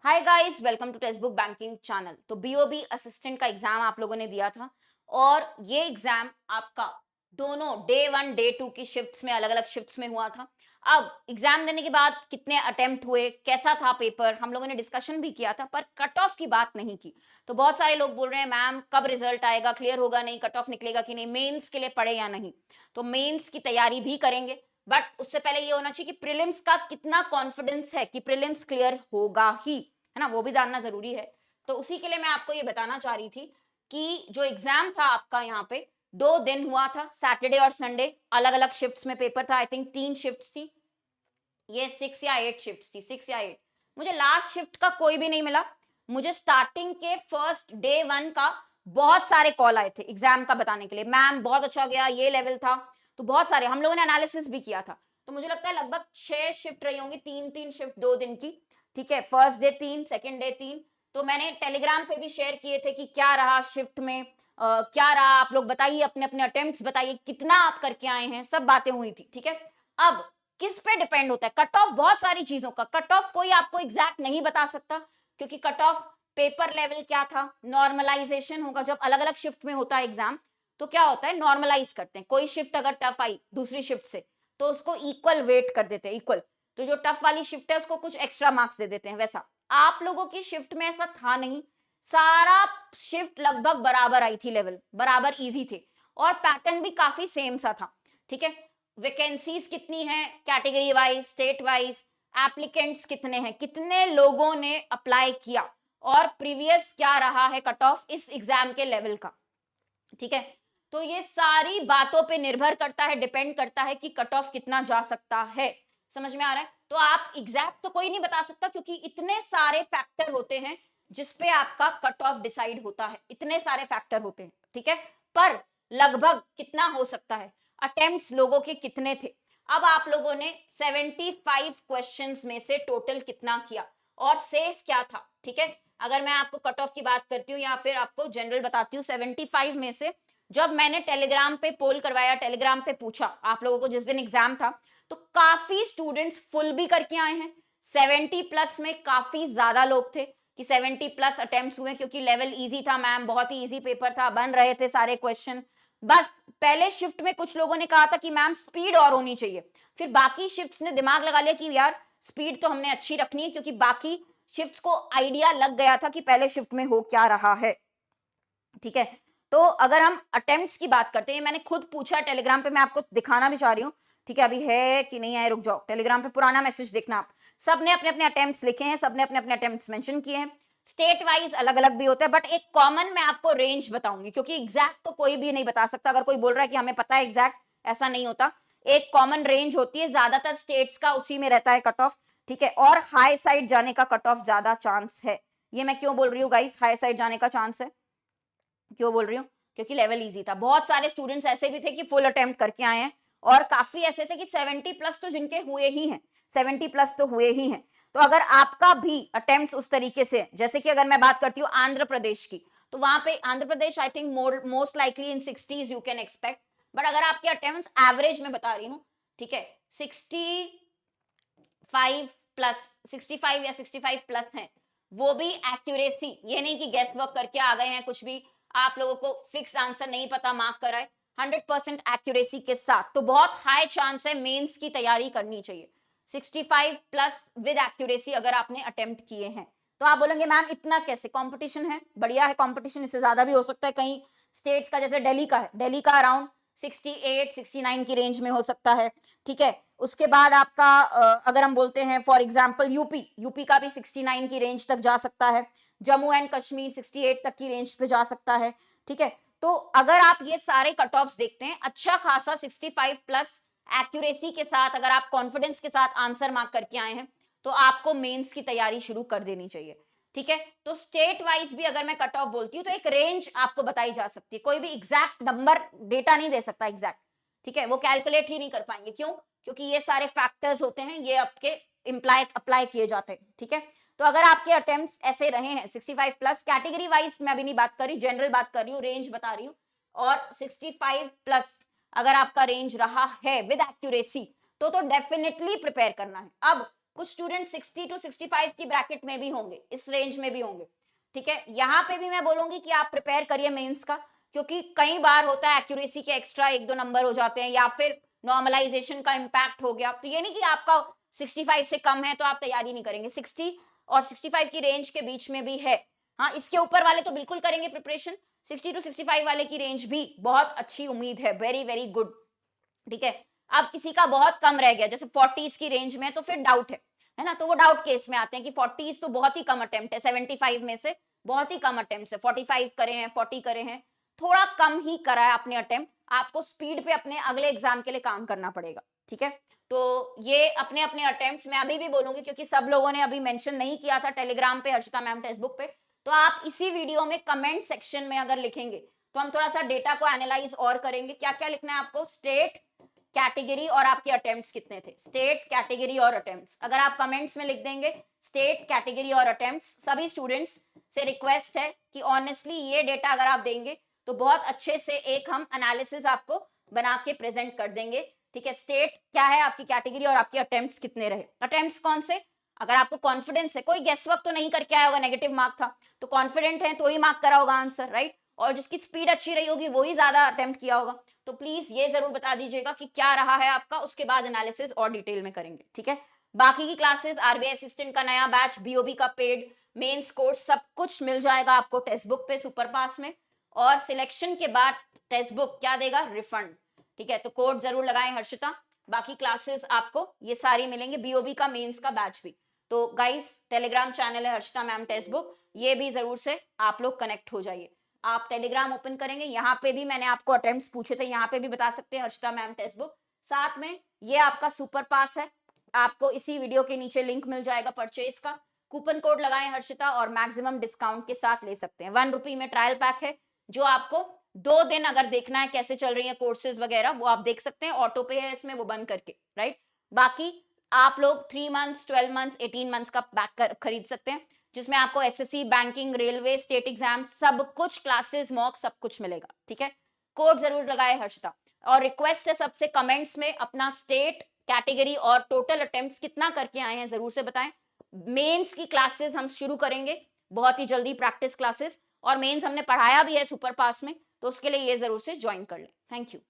Hi guys, welcome to text book banking channel. तो BOB assistant का exam आप लोगों ने दिया था और ये एग्जाम आपका दोनों डे 1 डे 2 की शिफ्ट्स में अलग अलग शिफ्ट्स में हुआ था। अब एग्जाम देने के बाद कितने अटेम्प्ट हुए, कैसा था पेपर, हम लोगों ने डिस्कशन भी किया था, पर कट ऑफ की बात नहीं की। तो बहुत सारे लोग बोल रहे हैं मैम कब रिजल्ट आएगा, क्लियर होगा नहीं, कट ऑफ निकलेगा कि नहीं, मेंस के लिए पढ़े या नहीं। तो मेंस की तैयारी भी करेंगे, बट उससे पहले ये होना चाहिए कि प्रीलिम्स का कितना कॉन्फिडेंस है कि प्रीलिम्स क्लियर होगा ही, है ना, वो भी जानना जरूरी है। तो उसी के लिए मैं आपको ये बताना चाह रही थी कि जो एग्जाम था आपका यहाँ पे 2 दिन हुआ था, सैटरडे और संडे, अलग अलग शिफ्ट्स में पेपर था। आई थिंक 3 शिफ्ट्स थी, ये 6 या 8 शिफ्ट्स थी, 6 या 8। मुझे लास्ट शिफ्ट का कोई भी नहीं मिला। मुझे स्टार्टिंग के फर्स्ट डे 1 का बहुत सारे कॉल आए थे एग्जाम का बताने के लिए, मैम बहुत अच्छा गया, ये लेवल था। तो बहुत सारे हम लोगों ने एनालिसिस भी किया था। तो मुझे लगता है लगभग 6 शिफ्ट रही होंगी, 3-3 शिफ्ट 2 दिन की। ठीक है, फर्स्ट डे 3, सेकेंड डे 3। तो मैंने टेलीग्राम पे भी शेयर किए थे कि क्या रहा शिफ्ट में, क्या रहा, आप लोग बताइए, अपने अपने अटेम्प्ट्स बताइए, कितना आप करके आए हैं, सब बातें हुई थी। ठीक है, अब किस पे डिपेंड होता है कट ऑफ, बहुत सारी चीजों का कट ऑफ कोई आपको एग्जैक्ट नहीं बता सकता, क्योंकि कट ऑफ पेपर लेवल क्या था, नॉर्मलाइजेशन होगा। जब अलग अलग शिफ्ट में होता है एग्जाम तो क्या होता है, नॉर्मलाइज करते हैं। कोई शिफ्ट अगर टफ आई दूसरी शिफ्ट से तो उसको इक्वल वेट कर देते हैं, इक्वल। तो जो टफ वाली शिफ्ट है उसको कुछ एक्स्ट्रा मार्क्स दे देते हैं। वैसा आप लोगों की शिफ्ट में ऐसा था नहीं, सारा शिफ्ट लगभग बराबर आई थी, लेवल बराबर इजी थे और पैटर्न भी काफी सेम सा था। ठीक है, वैकेंसीज कितनी है, category wise, state wise, applicants कितने हैं, कितने लोगों ने अप्लाई किया, और प्रीवियस क्या रहा है कट ऑफ इस एग्जाम के लेवल का। ठीक है, तो ये सारी बातों पे निर्भर करता है, डिपेंड करता है कि कट ऑफ कितना जा सकता है। समझ में आ रहा है? तो आप एग्जैक्ट तो कोई नहीं बता सकता, क्योंकि इतने सारे फैक्टर होते हैं जिसपे आपका कट ऑफ डिसाइड होता है, इतने सारे फैक्टर होते हैं। ठीक है, पर लगभग कितना हो सकता है, अटेम्प्ट्स लोगों के कितने थे। अब आप लोगों ने 75 क्वेश्चंस में से टोटल कितना किया और सेफ क्या था। ठीक है, अगर मैं आपको कट ऑफ की बात करती हूँ या फिर आपको जनरल बताती हूँ, 75 में से जब मैंने टेलीग्राम पे पोल करवाया, टेलीग्राम पे पूछा आप लोगों को जिस दिन एग्जाम था, तो काफी स्टूडेंट्स फुल भी करके आए हैं। 70+ में काफी ज्यादा लोग थे कि 70+ अटेम्प्ट्स हुए, क्योंकि लेवल इजी था मैम, बहुत ही इजी पेपर था, बन रहे थे सारे क्वेश्चन। बस पहले शिफ्ट में कुछ लोगों ने कहा था कि मैम स्पीड और होनी चाहिए, फिर बाकी शिफ्ट्स ने दिमाग लगा लिया कि यार स्पीड तो हमने अच्छी रखनी है, क्योंकि बाकी शिफ्ट्स को आइडिया लग गया था कि पहले शिफ्ट में हो क्या रहा है। ठीक है, तो अगर हम अटेम्प्ट्स की बात करते हैं, मैंने खुद पूछा टेलीग्राम पे, मैं आपको दिखाना भी चाह रही हूँ। ठीक है, अभी है कि नहीं है, रुक जाओ, टेलीग्राम पे पुराना मैसेज देखना आप। सबने अपने अपने अटेम्प्ट्स लिखे हैं, सबने अपने अपने अटेम्प्ट्स मेंशन किए हैं। स्टेट वाइज अलग अलग भी होता है, बट एक कॉमन मैं आपको रेंज बताऊंगी, क्योंकि एग्जैक्ट तो कोई भी नहीं बता सकता। अगर कोई बोल रहा है कि हमें पता है एग्जैक्ट, ऐसा नहीं होता। एक कॉमन रेंज होती है, ज्यादातर स्टेट्स का उसी में रहता है कट ऑफ। ठीक है, और हाई साइड जाने का कट ऑफ ज्यादा चांस है। ये मैं क्यों बोल रही हूँ गाइस, हाई साइड जाने का चांस है, क्यों बोल रही हूँ, क्योंकि लेवल इजी था। बहुत सारे स्टूडेंट्स ऐसे भी थे कि फुल अटेम्प्ट करके आए हैं, और काफी ऐसे थे कि 70+ तो जिनके हुए ही हैं, 70+ तो हुए ही हैं। तो अगर आपका भी अटेम्प्ट उस तरीके से, जैसे कि अगर मैं बात करती हूँ आंध्र प्रदेश की, तो वहां पे Andhra Pradesh I think most likely in 60s you can expect. But अगर आपके अटेम्प्ट एवरेज में बता रही हूँ, ठीक है, 65 या 65 प्लस हैं, वो भी एक्यूरेसी, ये नहीं कि गेस्ट वर्क करके आ गए हैं, कुछ भी आप लोगों को फिक्स आंसर नहीं पता मार्क कराए, 100% एक्यूरेसी के साथ, तो बहुत हाई चांस है मेंस की तैयारी करनी चाहिए। 65+ विद एक्यूरेसी अगर आपने अटेम्प्ट किए हैं। तो आप बोलेंगे मैम इतना कैसे, कंपटीशन है, बढ़िया है कंपटीशन, इससे ज्यादा भी हो सकता है। कहीं स्टेट्स का, जैसे दिल्ली का है, दिल्ली का अराउंड 68-69 की रेंज में हो सकता है। ठीक है, उसके बाद आपका अगर हम बोलते हैं फॉर एग्जांपल यूपी का भी 69 की रेंज तक जा सकता है। जम्मू एंड कश्मीर 68 तक की रेंज पे जा सकता है। ठीक है, तो अगर आप ये सारे कट ऑफ्स देखते हैं, अच्छा खासा 65+ एक्यूरेसी के साथ अगर आप कॉन्फिडेंस के साथ आंसर मार्क करके आए हैं, तो आपको मेंस की तैयारी शुरू कर देनी चाहिए। ठीक है, तो स्टेट वाइज भी अगर मैं कट ऑफ बोलती हूँ तो एक रेंज आपको बताई जा सकती है, कोई भी एग्जैक्ट नंबर डेटा नहीं दे सकता एग्जैक्ट। ठीक है, वो कैलकुलेट ही नहीं कर पाएंगे, क्यों, क्योंकि ये सारे फैक्टर्स होते हैं, ये आपके इम्प्लाई अप्लाई किए जाते हैं। ठीक है, तो अगर आपके अटेम्प्ट्स ऐसे रहे हैं 65+, कैटेगरी वाइज मैं अभी नहीं बात कर रही, जनरल बात कर रही हूँ, रेंज बता रही हूँ, और 65+ अगर आपका रेंज रहा है विद एक्यूरेसी, तो डेफिनेटली प्रिपेयर करना है। अब कुछ स्टूडेंट 60 to 65 की ब्रैकेट में भी होंगे, इस रेंज में भी होंगे, ठीक है। यहाँ पे भी मैं बोलूंगी कि आप प्रिपेयर करिए मेंस का, क्योंकि कई बार होता है एक्यूरेसी के एक्स्ट्रा 1-2 नंबर हो जाते हैं, या फिर नॉर्मलाइजेशन का इम्पैक्ट हो गया। तो ये नहीं कि आपका 65 से कम है तो आप तैयारी नहीं करेंगे, 60 और 65 की रेंज के बीच में भी है। हाँ, इसके ऊपर वाले तो बिल्कुल करेंगे प्रिपरेशन, 60 to 65 वाले की रेंज भी बहुत अच्छी उम्मीद है, वेरी वेरी गुड, ठीक है। अब किसी का बहुत कम रह गया, जैसे 40s की रेंज में, तो फिर डाउट है ना, तो वो डाउट केस में आते हैं कि 40s तो बहुत ही कम अटेम्प्ट है, 75 में से बहुत ही कम अटेम्प्ट है, 45 करे हैं, 40 करे हैं, थोड़ा कम ही करा है आपने अटेम्प्ट, आपको स्पीड पे अपने अगले एग्जाम के लिए काम करना पड़ेगा, ठीक है। तो ये अपने अपने अटेम्प्ट्स मैं अभी भी बोलूंगी, क्योंकि सब लोगों ने अभी मेंशन नहीं किया था टेलीग्राम पे हर्षिता मैम टेक्स्ट बुक पे, तो आप इसी वीडियो में कमेंट सेक्शन में अगर लिखेंगे तो हम थोड़ा सा डेटा को एनालाइज और करेंगे। क्या क्या लिखना है आपको, स्टेट, कैटेगरी और आपके अटेम्प्ट्स कितने थे, स्टेट, कैटेगरी और अटेम्प्ट्स। अगर आप कमेंट्स में लिख देंगे स्टेट, कैटेगरी और अटेम्प्ट्स, सभी स्टूडेंट्स से रिक्वेस्ट है कि ऑनेस्टली ये डेटा अगर आप देंगे तो बहुत अच्छे से एक हम एनालिसिस आपको बना के प्रेजेंट कर देंगे, ठीक है। स्टेट क्या है, आपकी कैटेगरी और आपके अटेम्प्ट्स कितने रहे, अटेम्प्ट्स कौन से, अगर आपको कॉन्फिडेंस है, कोई गेस वर्क तो नहीं करके आया होगा, नेगेटिव मार्क था तो कॉन्फिडेंट है तो ही मार्क करा होगा आंसर, राइट, और जिसकी स्पीड अच्छी रही होगी वही ज्यादा अटेम्प्ट किया होगा। तो प्लीज ये जरूर बता दीजिएगा कि क्या रहा है आपका, उसके बाद एनालिसिस और डिटेल में करेंगे, ठीक है। बाकी की क्लासेस, आरबीआई असिस्टेंट का नया बैच, बीओबी का पेड, मेंस कोर्स, सब कुछ मिल जाएगा आपको टेक्स्ट बुक पे सुपर पास में, और सिलेक्शन के बाद टेक्स्ट बुक क्या देगा, रिफंड, ठीक है। तो कोड जरूर लगाएं हर्षिता, बाकी क्लासेस आपको ये सारी मिलेंगे, बीओबी का मेंस का बैच भी। तो गाइस टेलीग्राम चैनल है हर्षिता मैम टेक्स्ट बुक, ये भी जरूर से आप लोग कनेक्ट हो जाइए। आप टेलीग्राम ओपन करेंगे, यहाँ पे भी मैंने आपको अटेम्प्ट्स पूछे थे, यहाँ पे भी बता सकते हैं हर्षिता मैम टेक्स्ट बुक, साथ में ये आपका सुपर पास है, आपको इसी वीडियो के नीचे लिंक मिल जाएगा परचेज का, कूपन कोड लगाएं हर्षिता और मैक्सिमम डिस्काउंट के साथ ले सकते हैं। 1 रुपी में ट्रायल पैक है, जो आपको 2 दिन अगर देखना है कैसे चल रही है कोर्सेज वगैरह, वो आप देख सकते हैं, ऑटो पे है इसमें, वो बंद करके, राइट। बाकी आप लोग 3 मंथ्स, 12 मंथ्स, 18 मंथ्स का पैक खरीद सकते हैं, जिसमें आपको SSC, banking, railway, state exam, सब कुछ, क्लासेस, मॉक, सब कुछ मिलेगा, ठीक है। कोड जरूर लगाए हर्षिता, और रिक्वेस्ट है सबसे कमेंट्स में अपना स्टेट, कैटेगरी और टोटल अटेम्प्ट्स कितना करके आए हैं जरूर से बताएं। मेंस की क्लासेस हम शुरू करेंगे बहुत ही जल्दी, प्रैक्टिस क्लासेस, और मेंस हमने पढ़ाया भी है सुपर पास में, तो उसके लिए ये जरूर से ज्वाइन कर लें। Thank you.